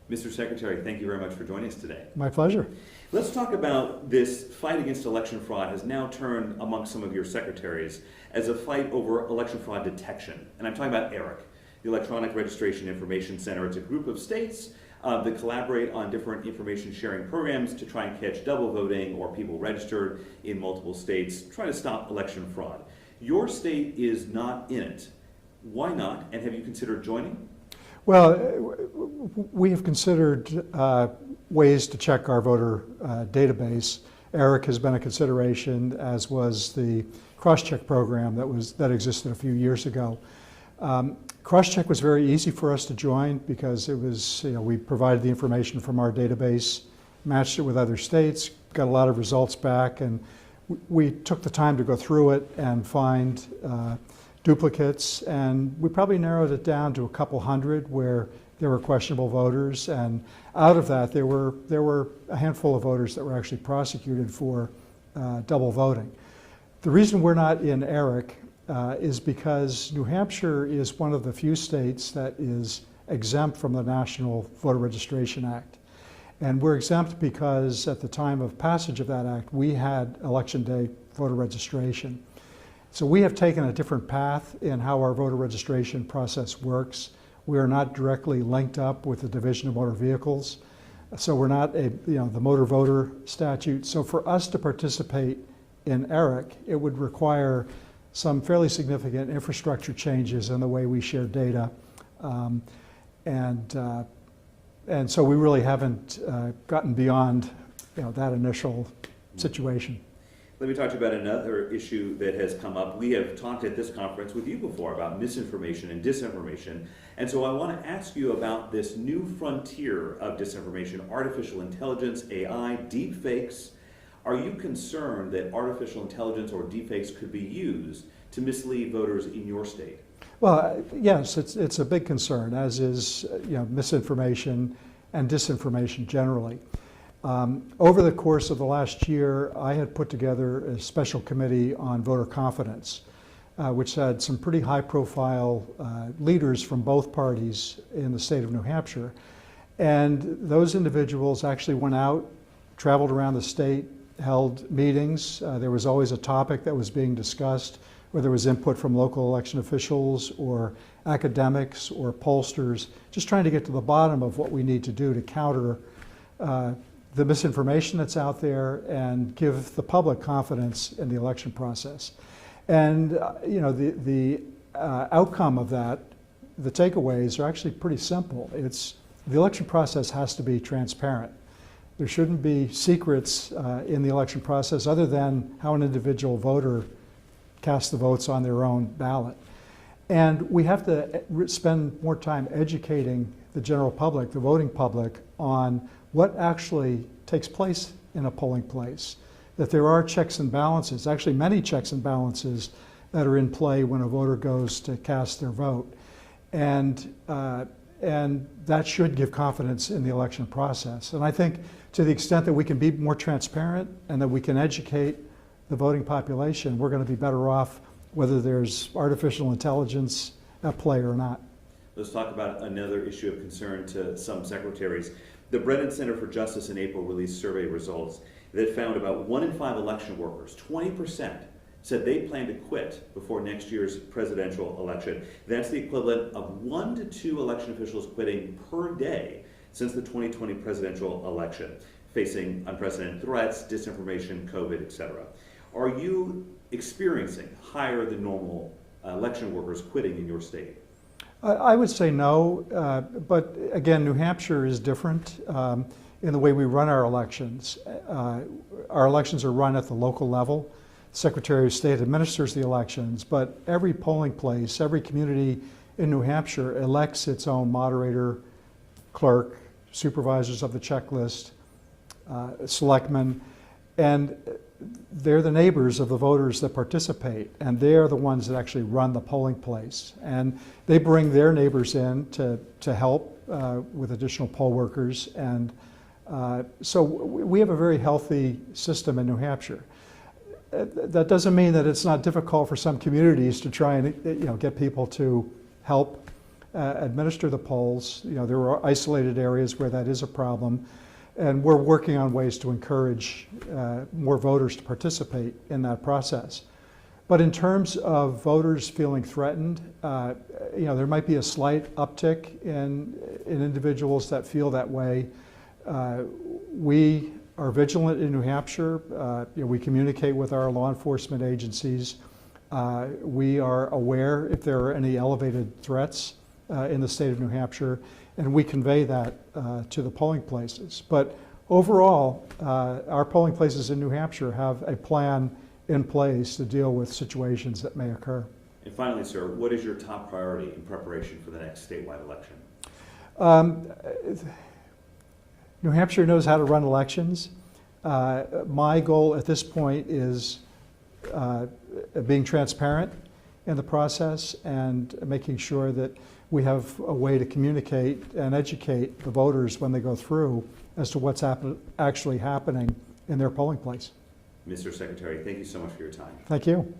Mr. Secretary, thank you very much for joining us today. My pleasure. Let's talk about this fight against election fraud has now turned amongst some of your secretaries as a fight over election fraud detection. And I'm talking about ERIC, the Electronic Registration Information Center. It's a group of states that collaborate on different information sharing programs to try and catch double voting or people registered in multiple states, trying to stop election fraud. Your state is not in it. Why not? And have you considered joining? Well, we have considered ways to check our voter database. ERIC has been a consideration, as was the Crosscheck program that existed a few years ago. Crosscheck was very easy for us to join because it was, we provided the information from our database, matched it with other states, got a lot of results back, and we took the time to go through it and find duplicates, and we probably narrowed it down to a couple hundred where there were questionable voters, and out of that there were a handful of voters that were actually prosecuted for double voting. The reason we're not in ERIC is because New Hampshire is one of the few states that is exempt from the National Voter Registration Act. And we're exempt because at the time of passage of that act, we had Election Day voter registration. So we have taken a different path in how our voter registration process works. We are not directly linked up with the Division of Motor Vehicles. So we're not the motor voter statute. So for us to participate in ERIC, it would require some fairly significant infrastructure changes in the way we share data. And so we really haven't gotten beyond that initial situation. Let me talk to you about another issue that has come up. We have talked at this conference with you before about misinformation and disinformation. And so I want to ask you about this new frontier of disinformation, artificial intelligence, AI, deep fakes. Are you concerned that artificial intelligence or deepfakes could be used to mislead voters in your state? Well, yes, it's a big concern, as is misinformation and disinformation generally. Over the course of the last year, I had put together a special committee on voter confidence, which had some pretty high-profile leaders from both parties in the state of New Hampshire. And those individuals actually went out, traveled around the state, held meetings. There was always a topic that was being discussed, whether it was input from local election officials or academics or pollsters, just trying to get to the bottom of what we need to do to counter the misinformation that's out there and give the public confidence in the election process. And the outcome of that, the takeaways are actually pretty simple. It's the election process has to be transparent. There shouldn't be secrets in the election process other than how an individual voter casts the votes on their own ballot. And we have to spend more time educating the general public, the voting public, on what actually takes place in a polling place. That there are checks and balances, actually many checks and balances that are in play when a voter goes to cast their vote. And that should give confidence in the election process. And I think to the extent that we can be more transparent and that we can educate the voting population, we're going to be better off whether there's artificial intelligence at play or not. Let's talk about another issue of concern to some secretaries. The Brennan Center for Justice in April released survey results that found about 1 in 5 election workers, 20%, said they plan to quit before next year's presidential election. That's the equivalent of 1 to 2 election officials quitting per day since the 2020 presidential election, facing unprecedented threats, disinformation, COVID, etc. Are you experiencing higher than normal election workers quitting in your state? I would say no, but again, New Hampshire is different in the way we run our elections. Our elections are run at the local level. The Secretary of State administers the elections, but every polling place, every community in New Hampshire elects its own moderator, clerk, supervisors of the checklist, selectmen, and they're the neighbors of the voters that participate, and they're the ones that actually run the polling place. And they bring their neighbors in to help with additional poll workers. And so we have a very healthy system in New Hampshire. That doesn't mean that it's not difficult for some communities to try and get people to help administer the polls. You know, there are isolated areas where that is a problem, and we're working on ways to encourage more voters to participate in that process. But in terms of voters feeling threatened, you know, there might be a slight uptick in individuals that feel that way. We are vigilant in New Hampshire. You know, we communicate with our law enforcement agencies. We are aware if there are any elevated threats in the state of New Hampshire, and we convey that to the polling places. But overall, our polling places in New Hampshire have a plan in place to deal with situations that may occur. And finally, sir, what is your top priority in preparation for the next statewide election? New Hampshire knows how to run elections. My goal at this point is being transparent in the process and making sure that we have a way to communicate and educate the voters when they go through as to what's actually happening in their polling place. Mr. Secretary, thank you so much for your time. Thank you.